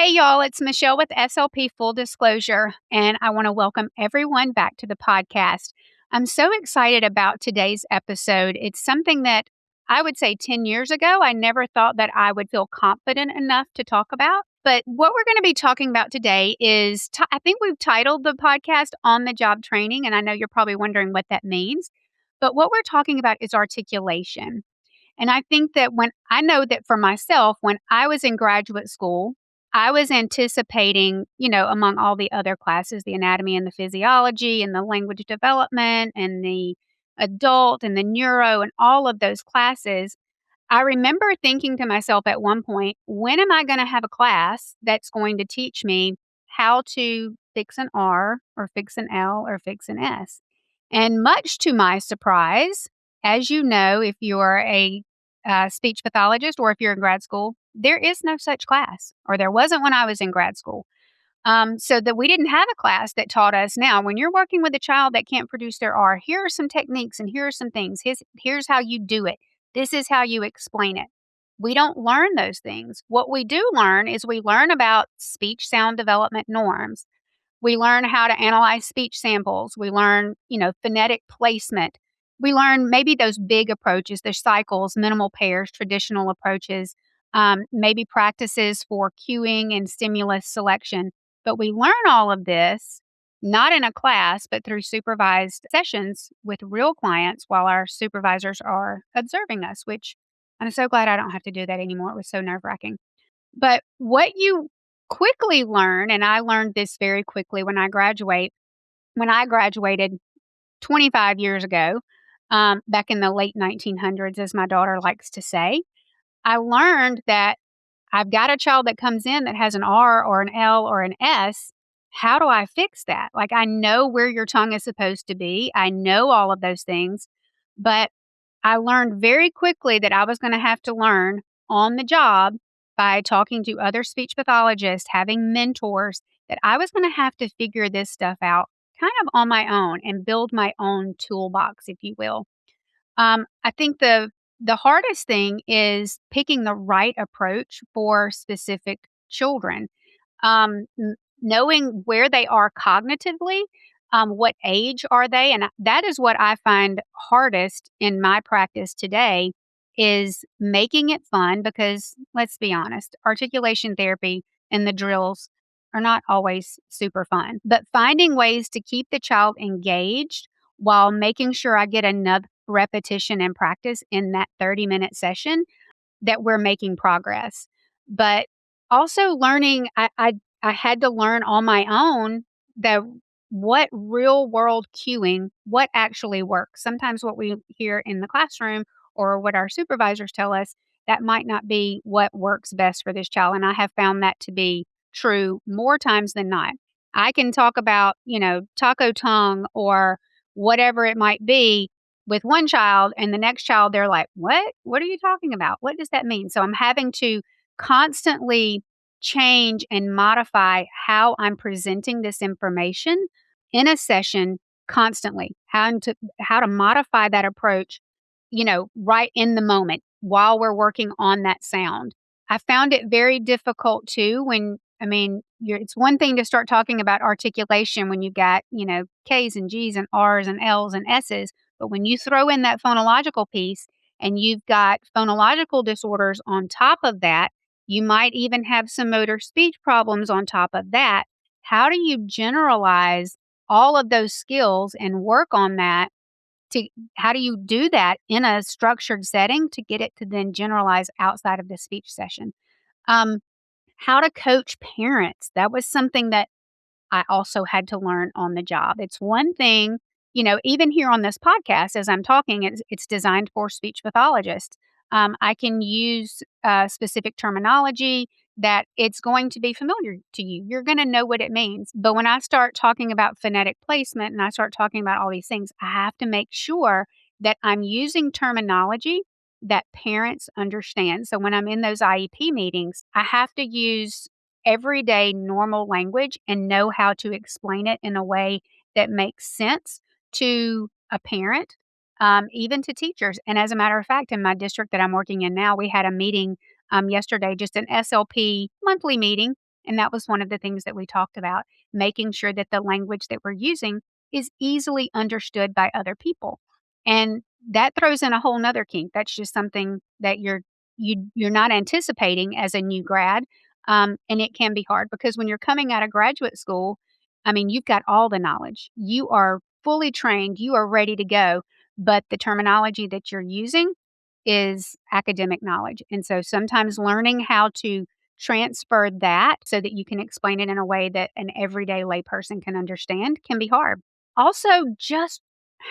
Hey, y'all, it's Michelle with SLP Full Disclosure, and I want to welcome everyone back to the podcast. I'm so excited about today's episode. It's something that I would say 10 years ago, I never thought that I would feel confident enough to talk about. But what we're going to be talking about today is, I think we've titled the podcast On the Job Training, and I know you're probably wondering what that means. But what we're talking about is articulation. And I think that I know that for myself, when I was in graduate school, I was anticipating, among all the other classes, the anatomy and the physiology and the language development and the adult and the neuro and all of those classes. I remember thinking to myself at one point, when am I going to have a class that's going to teach me how to fix an R or fix an L or fix an S? And much to my surprise, as you know, if you're a speech pathologist or if you're in grad school, there is no such class, or there wasn't when I was in grad school. So that we didn't have a class that taught us now when you're working with a child that can't produce their R, here are some techniques and here are some things. Here's how you do it. This is how you explain it. We don't learn those things. What we do learn is we learn about speech sound development norms. We learn how to analyze speech samples. We learn, phonetic placement. We learn maybe those big approaches, the cycles, minimal pairs, traditional approaches, maybe practices for cueing and stimulus selection. But we learn all of this not in a class, but through supervised sessions with real clients while our supervisors are observing us, which I'm so glad I don't have to do that anymore. It was so nerve wracking. But what you quickly learn, and I learned this very quickly when I graduated 25 years ago, back in the late 1900s, as my daughter likes to say, I learned that I've got a child that comes in that has an R or an L or an S. How do I fix that? Like, I know where your tongue is supposed to be. I know all of those things, but I learned very quickly that I was going to have to learn on the job by talking to other speech pathologists, having mentors, that I was going to have to figure this stuff out kind of on my own and build my own toolbox, if you will. I think the hardest thing is picking the right approach for specific children. Knowing where they are cognitively, what age are they, and that is what I find hardest in my practice today is making it fun because let's be honest, articulation therapy and the drills are not always super fun. But finding ways to keep the child engaged while making sure I get enough repetition and practice in that 30-minute session that we're making progress. But also learning, I had to learn on my own that what real world cueing, what actually works. Sometimes what we hear in the classroom or what our supervisors tell us, that might not be what works best for this child. And I have found that to be true more times than not. I can talk about, taco tongue or whatever it might be with one child, and the next child, they're like, "What? What are you talking about? What does that mean?" So I'm having to constantly change and modify how I'm presenting this information in a session constantly. How to modify that approach, right in the moment while we're working on that sound. I found it very difficult too it's one thing to start talking about articulation when you got, K's and G's and R's and L's and S's, but when you throw in that phonological piece and you've got phonological disorders on top of that, you might even have some motor speech problems on top of that. How do you generalize all of those skills and work on that? How do you do that in a structured setting to get it to then generalize outside of the speech session? Um, how to coach parents. That was something that I also had to learn on the job. It's one thing, even here on this podcast, as I'm talking, it's designed for speech pathologists. I can use specific terminology that it's going to be familiar to you. You're going to know what it means. But when I start talking about phonetic placement and I start talking about all these things, I have to make sure that I'm using terminology that parents understand. So when I'm in those IEP meetings, I have to use everyday normal language and know how to explain it in a way that makes sense to a parent, even to teachers. And as a matter of fact, in my district that I'm working in now, we had a meeting yesterday, just an SLP monthly meeting. And that was one of the things that we talked about, making sure that the language that we're using is easily understood by other people. And that throws in a whole nother kink. That's just something that you're not anticipating as a new grad. And it can be hard because when you're coming out of graduate school, I mean, you've got all the knowledge. You are fully trained, you are ready to go, but the terminology that you're using is academic knowledge. And so sometimes learning how to transfer that so that you can explain it in a way that an everyday layperson can understand can be hard. Also, just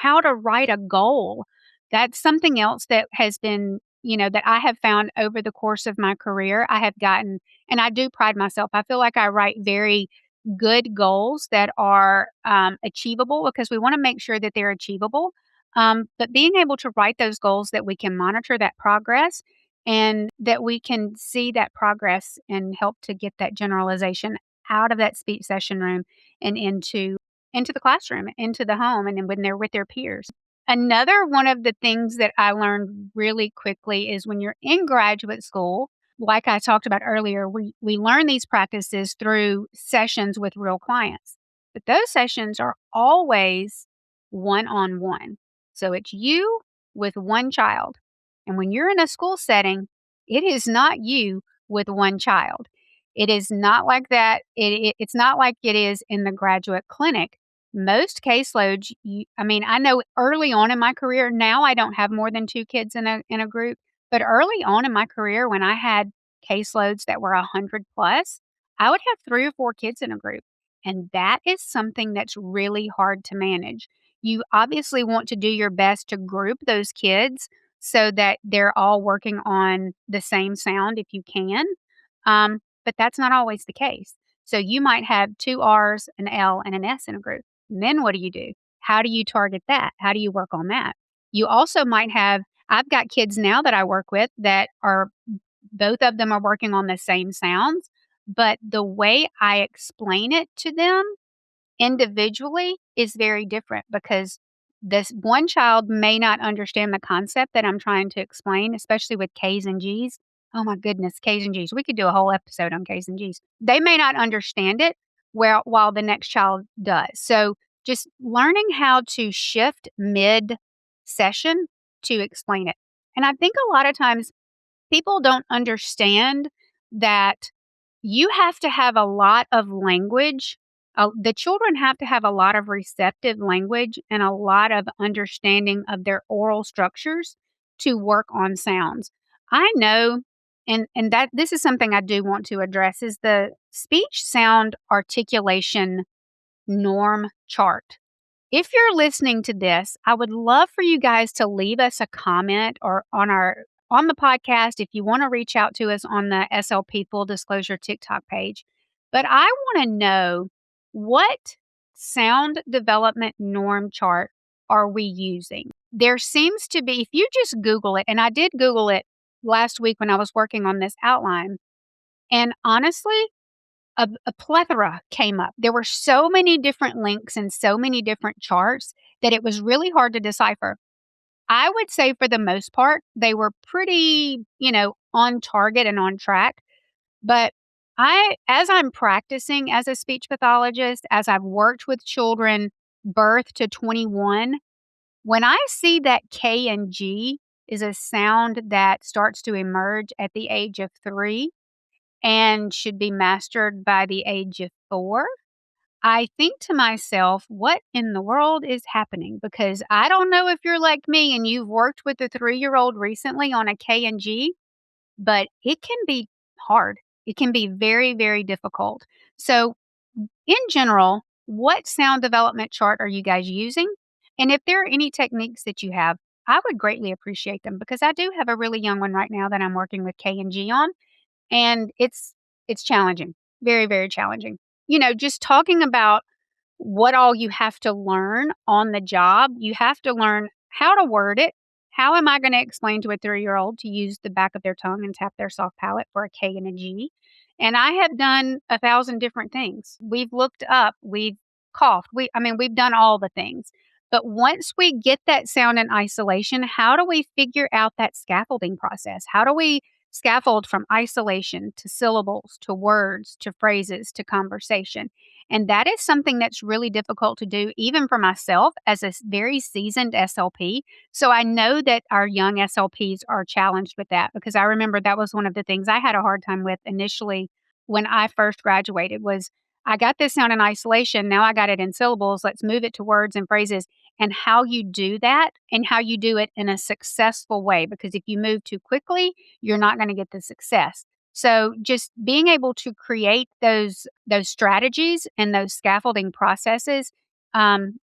how to write a goal. That's something else that has been, that I have found over the course of my career. I have gotten, and I do pride myself. I feel like I write very good goals that are achievable because we want to make sure that they're achievable. But being able to write those goals that we can monitor that progress and that we can see that progress and help to get that generalization out of that speech session room and into the classroom, into the home, and then when they're with their peers. Another one of the things that I learned really quickly is when you're in graduate school, like I talked about earlier, we learn these practices through sessions with real clients. But those sessions are always one-on-one. So it's you with one child. And when you're in a school setting, it is not you with one child. It is not like that. It's not like it is in the graduate clinic. Most caseloads, I mean, I know early on in my career, now I don't have more than two kids in a group, but early on in my career when I had caseloads that were 100 plus, I would have 3 or 4 kids in a group. And that is something that's really hard to manage. You obviously want to do your best to group those kids so that they're all working on the same sound if you can. But that's not always the case. So you might have 2 R's, an L, and an S in a group. And then what do you do? How do you target that? How do you work on that? You also might have, I've got kids now that I work with that are, both of them are working on the same sounds, but the way I explain it to them individually is very different because this one child may not understand the concept that I'm trying to explain, especially with K's and G's. Oh my goodness, K's and G's. We could do a whole episode on K's and G's. They may not understand it while the next child does. So just learning how to shift mid session to explain it. And I think a lot of times people don't understand that you have to have a lot of language. The children have to have a lot of receptive language and a lot of understanding of their oral structures to work on sounds. I know, and that this is something I do want to address is the speech sound articulation norm chart. If you're listening to this, I would love for you guys to leave us a comment or on the podcast if you want to reach out to us on the SLP Full Disclosure TikTok page. But I want to know, what sound development norm chart are we using? There seems to be, if you just Google it, and I did Google it last week when I was working on this outline, and honestly, a plethora came up. There were so many different links and so many different charts that it was really hard to decipher. I would say for the most part, they were pretty, on target and on track. But as I'm practicing as a speech pathologist, as I've worked with children birth to 21, when I see that K and G is a sound that starts to emerge at the age of 3, and should be mastered by the age of 4, I think to myself, what in the world is happening? Because I don't know if you're like me and you've worked with a 3-year-old recently on a K and G, but it can be hard. It can be very, very difficult. So, in general, what sound development chart are you guys using? And if there are any techniques that you have, I would greatly appreciate them because I do have a really young one right now that I'm working with K and G on. And it's challenging, very, very challenging. Just talking about what all you have to learn on the job, you have to learn how to word it. How am I going to explain to a 3-year-old to use the back of their tongue and tap their soft palate for a K and a G? And I have done 1,000 different things. We've looked up, we've coughed, we've done all the things. But once we get that sound in isolation, how do we figure out that scaffolding process? How do we scaffold from isolation to syllables to words to phrases to conversation. And that is something that's really difficult to do, even for myself as a very seasoned SLP. So I know that our young SLPs are challenged with that, because I remember that was one of the things I had a hard time with initially when I first graduated was I got this sound in isolation. Now I got it in syllables. Let's move it to words and phrases, and how you do that and how you do it in a successful way. Because if you move too quickly, you're not going to get the success. So just being able to create those strategies and those scaffolding processes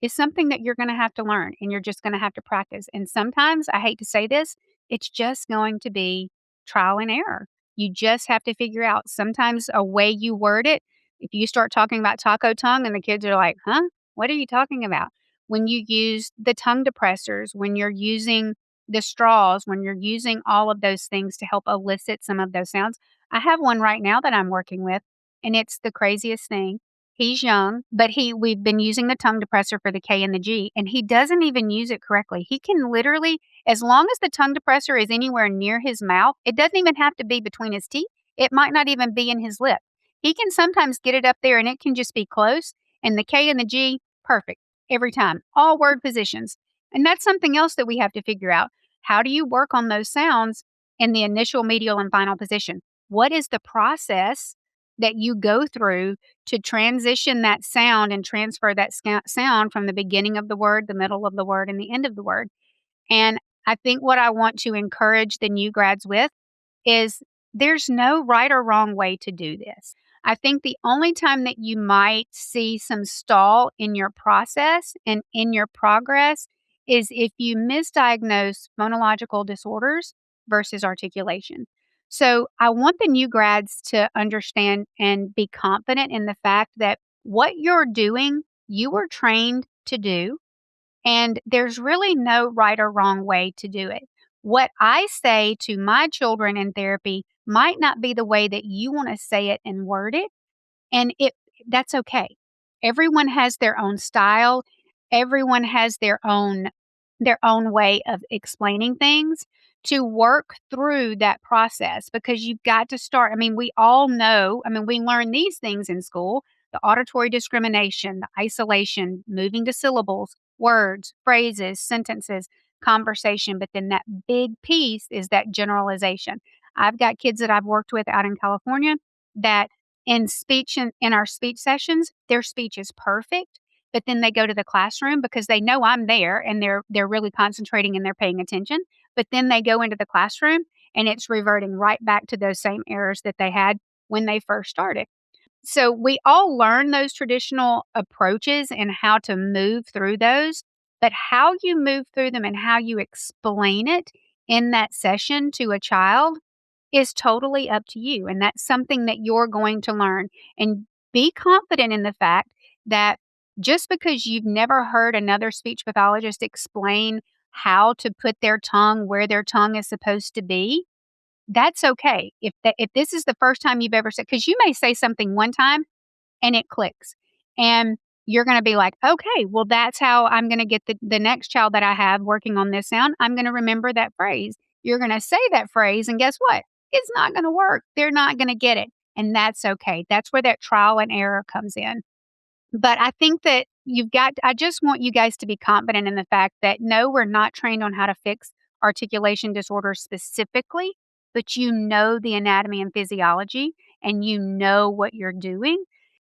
is something that you're going to have to learn, and you're just going to have to practice. And sometimes, I hate to say this, it's just going to be trial and error. You just have to figure out sometimes a way you word it. If you start talking about taco tongue and the kids are like, huh, what are you talking about? When you use the tongue depressors, when you're using the straws, when you're using all of those things to help elicit some of those sounds. I have one right now that I'm working with, and it's the craziest thing. He's young, but we've been using the tongue depressor for the K and the G, and he doesn't even use it correctly. He can literally, as long as the tongue depressor is anywhere near his mouth, it doesn't even have to be between his teeth. It might not even be in his lip. He can sometimes get it up there and it can just be close, and the K and the G, perfect every time. All word positions. And that's something else that we have to figure out. How do you work on those sounds in the initial, medial, and final position? What is the process that you go through to transition that sound and transfer that sound from the beginning of the word, the middle of the word, and the end of the word? And I think what I want to encourage the new grads with is there's no right or wrong way to do this. I think the only time that you might see some stall in your process and in your progress is if you misdiagnose phonological disorders versus articulation. So I want the new grads to understand and be confident in the fact that what you're doing, you were trained to do, and there's really no right or wrong way to do it. What I say to my children in therapy might not be the way that you want to say it and word it, and that's okay. Everyone has their own style. Everyone has their own way of explaining things to work through that process, because you've got to start. I mean, we all know, I mean, we learn these things in school, the auditory discrimination, the isolation, moving to syllables, words, phrases, sentences, conversation. But then that big piece is that generalization. I've got kids that I've worked with out in California that in speech and in our speech sessions, their speech is perfect, but then they go to the classroom because they know I'm there and they're really concentrating and they're paying attention. But then they go into the classroom and it's reverting right back to those same errors that they had when they first started. So we all learn those traditional approaches and how to move through those, but how you move through them and how you explain it in that session to a child is totally up to you. And that's something that you're going to learn. And be confident in the fact that just because you've never heard another speech pathologist explain how to put their tongue where their tongue is supposed to be, that's okay. If this is the first time you've ever said, because you may say something one time and it clicks. And you're going to be like, okay, well, that's how I'm going to get the next child that I have working on this sound. I'm going to remember that phrase. You're going to say that phrase, and guess what? It's not going to work. They're not going to get it. And that's okay. That's where that trial and error comes in. But I think that I just want you guys to be confident in the fact that no, we're not trained on how to fix articulation disorders specifically, but you know the anatomy and physiology and you know what you're doing.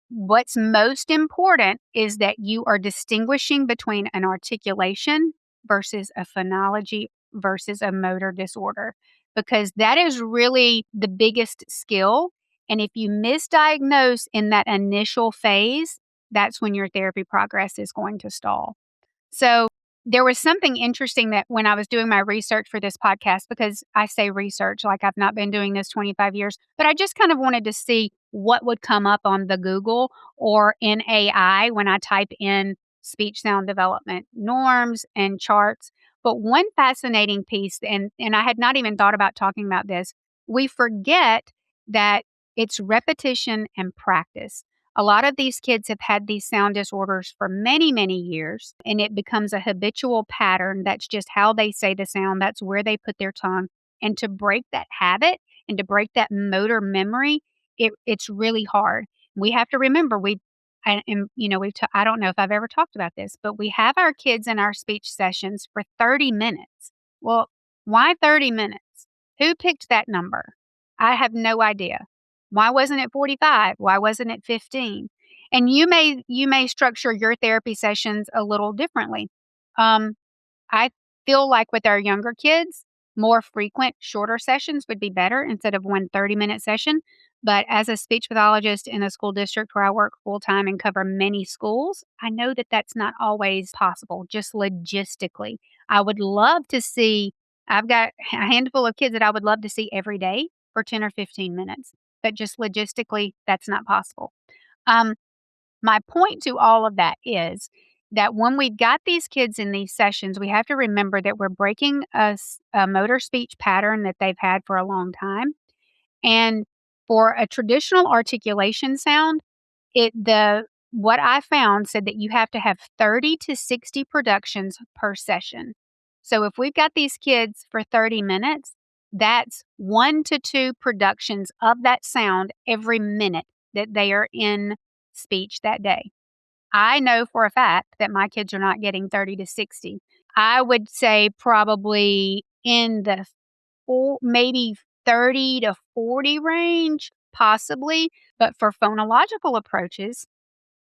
What's most important is that you are distinguishing between an articulation versus a phonology versus a motor disorder, because that is really the biggest skill. And if you misdiagnose in that initial phase, that's when your therapy progress is going to stall. So there was something interesting that when I was doing my research for this podcast, because I say research like I've not been doing this 25 years, but I just kind of wanted to see what would come up on the Google or in AI when I type in speech sound development norms and charts. But one fascinating piece, and I had not even thought about talking about this, we forget that it's repetition and practice. A lot of these kids have had these sound disorders for many, many years, and it becomes a habitual pattern. That's just how they say the sound. That's where they put their tongue. And to break that habit and to break that motor memory, it's really hard. We have to remember and I don't know if I've ever talked about this, but we have our kids in our speech sessions for 30 minutes. Well, why 30 minutes? Who picked that number? I have no idea. Why wasn't it 45? Why wasn't it 15? And you may structure your therapy sessions a little differently. Um, I feel like with our younger kids, more frequent, shorter sessions would be better instead of one 30-minute session. But as a speech pathologist in a school district where I work full time and cover many schools, I know that that's not always possible, just logistically. I would love to see, I've got a handful of kids that I would love to see every day for 10 or 15 minutes, but just logistically, that's not possible. Um, my point to all of that is that when we've got these kids in these sessions, we have to remember that we're breaking a motor speech pattern that they've had for a long time. And for a traditional articulation sound, what I found said that you have to have 30 to 60 productions per session. So if we've got these kids for 30 minutes, that's 1 to 2 productions of that sound every minute that they are in speech that day. I know for a fact that my kids are not getting 30 to 60. I would say probably in the maybe 30 to 40 range, possibly. But for phonological approaches,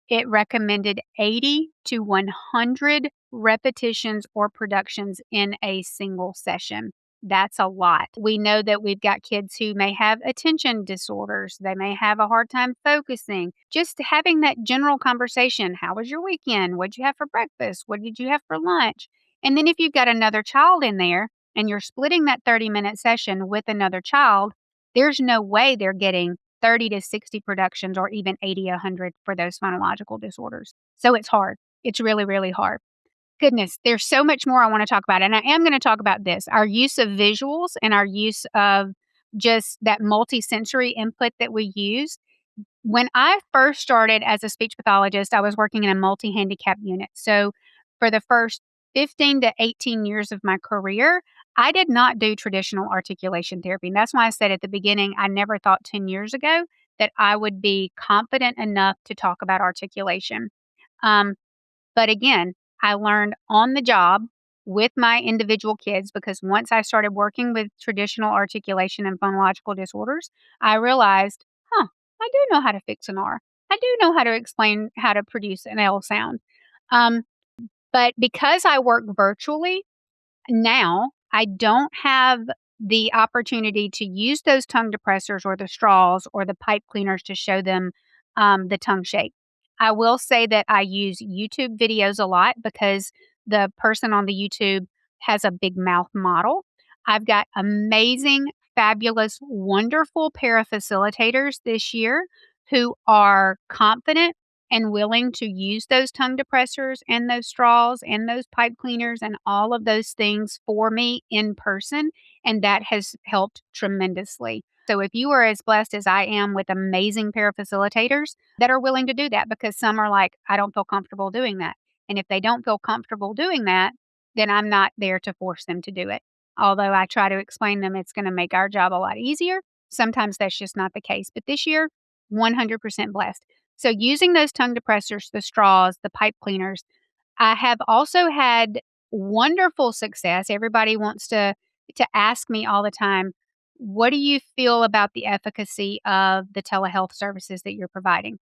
it recommended 80 to 100 repetitions or productions in a single session. That's a lot. We know that we've got kids who may have attention disorders. They may have a hard time focusing. Just having that general conversation. How was your weekend? What did you have for breakfast? What did you have for lunch? And then if you've got another child in there and you're splitting that 30-minute session with another child, there's no way they're getting 30 to 60 productions or even 80, 100 for those phonological disorders. So it's hard. It's really, really hard. Goodness, there's so much more I want to talk about. And I am going to talk about this, our use of visuals and our use of just that multisensory input that we use. When I first started as a speech pathologist, I was working in a multi-handicap unit. So for the first 15 to 18 years of my career, I did not do traditional articulation therapy. And that's why I said at the beginning, I never thought 10 years ago that I would be confident enough to talk about articulation. Um, but again, I learned on the job with my individual kids because once I started working with traditional articulation and phonological disorders, I realized, I do know how to fix an R. I do know how to explain how to produce an L sound. Um, but because I work virtually, now, I don't have the opportunity to use those tongue depressors or the straws or the pipe cleaners to show them the tongue shape. I will say that I use YouTube videos a lot because the person on the YouTube has a big mouth model. I've got amazing, fabulous, wonderful parafacilitators this year who are confident and willing to use those tongue depressors and those straws and those pipe cleaners and all of those things for me in person. And that has helped tremendously. So if you are as blessed as I am with amazing parafacilitators that are willing to do that, because some are like, I don't feel comfortable doing that. And if they don't feel comfortable doing that, then I'm not there to force them to do it. Although I try to explain them it's going to make our job a lot easier. Sometimes that's just not the case. But this year, 100% blessed. So using those tongue depressors, the straws, the pipe cleaners, I have also had wonderful success. Everybody wants to ask me all the time, what do you feel about the efficacy of the telehealth services that you're providing?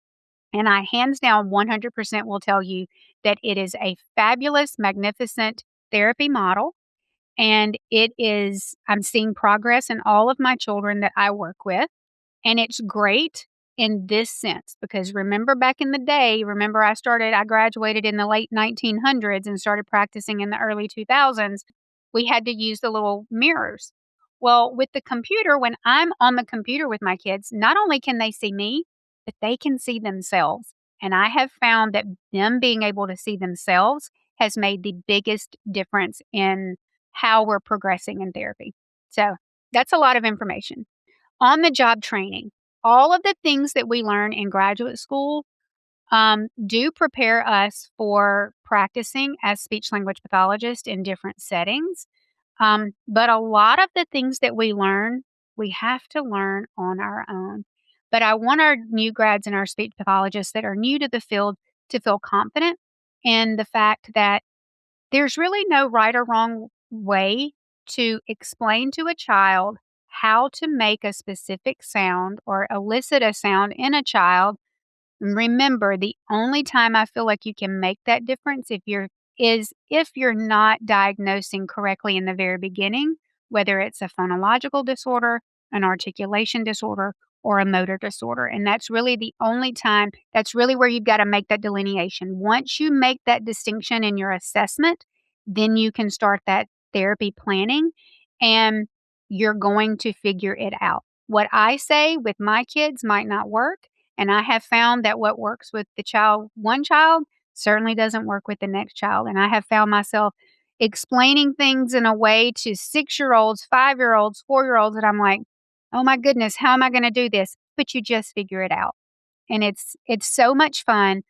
And I hands down 100% will tell you that it is a fabulous, magnificent therapy model. And I'm seeing progress in all of my children that I work with. And it's great in this sense because remember back in the day, I graduated in the late 1900s and started practicing in the early 2000s. We had to use the little mirrors. Well, with the computer, when I'm on the computer with my kids, not only can they see me, but they can see themselves. And I have found that them being able to see themselves has made the biggest difference in how we're progressing in therapy. So that's a lot of information. On the job training, all of the things that we learn in graduate school do prepare us for practicing as speech language pathologists in different settings. But a lot of the things that we learn We have to learn on our own. But I want our new grads and our speech pathologists that are new to the field to feel confident in the fact that there's really no right or wrong way to explain to a child how to make a specific sound or elicit a sound in a child. And remember, the only time I feel like you can make that difference if you're not diagnosing correctly in the very beginning, whether it's a phonological disorder, an articulation disorder, or a motor disorder. And that's really the only time, that's really where you've got to make that delineation. Once you make that distinction in your assessment, then you can start that therapy planning and you're going to figure it out. What I say with my kids might not work. And I have found that what works with one child certainly doesn't work with the next child. And I have found myself explaining things in a way to 6-year-olds, 5-year-olds, 4-year-olds that I'm like, oh my goodness, how am I going to do this? But you just figure it out. And it's so much fun.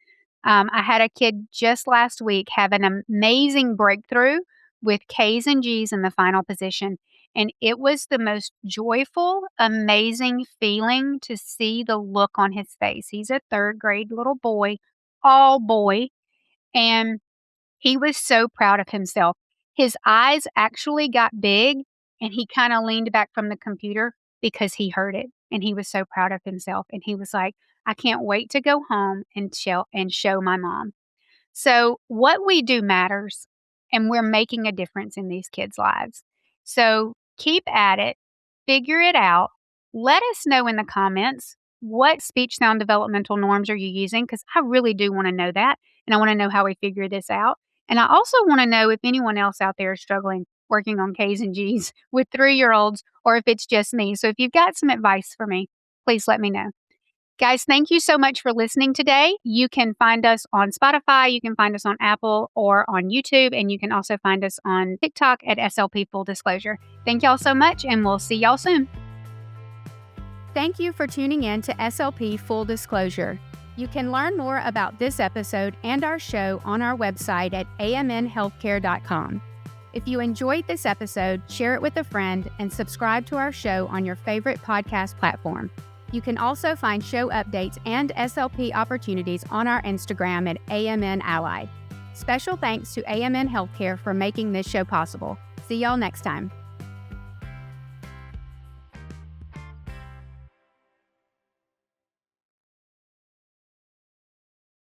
I had a kid just last week have an amazing breakthrough with K's and G's in the final position. And it was the most joyful, amazing feeling to see the look on his face. He's a third grade little boy, all boy, and he was so proud of himself. His eyes actually got big and he kind of leaned back from the computer because he heard it. And he was so proud of himself. And he was like, I can't wait to go home and show my mom. So what we do matters, and we're making a difference in these kids' lives. So keep at it, figure it out. Let us know in the comments what speech sound developmental norms are you using, because I really do want to know that, and I want to know how we figure this out. And I also want to know if anyone else out there is struggling working on K's and G's with 3-year-olds, or if it's just me. So if you've got some advice for me, please let me know. Guys, thank you so much for listening today. You can find us on Spotify, you can find us on Apple or on YouTube, and you can also find us on TikTok at SLP Full Disclosure. Thank y'all so much, and we'll see y'all soon. Thank you for tuning in to SLP Full Disclosure. You can learn more about this episode and our show on our website at amnhealthcare.com. If you enjoyed this episode, share it with a friend and subscribe to our show on your favorite podcast platform. You can also find show updates and SLP opportunities on our Instagram at AMN Allied. Special thanks to AMN Healthcare for making this show possible. See y'all next time.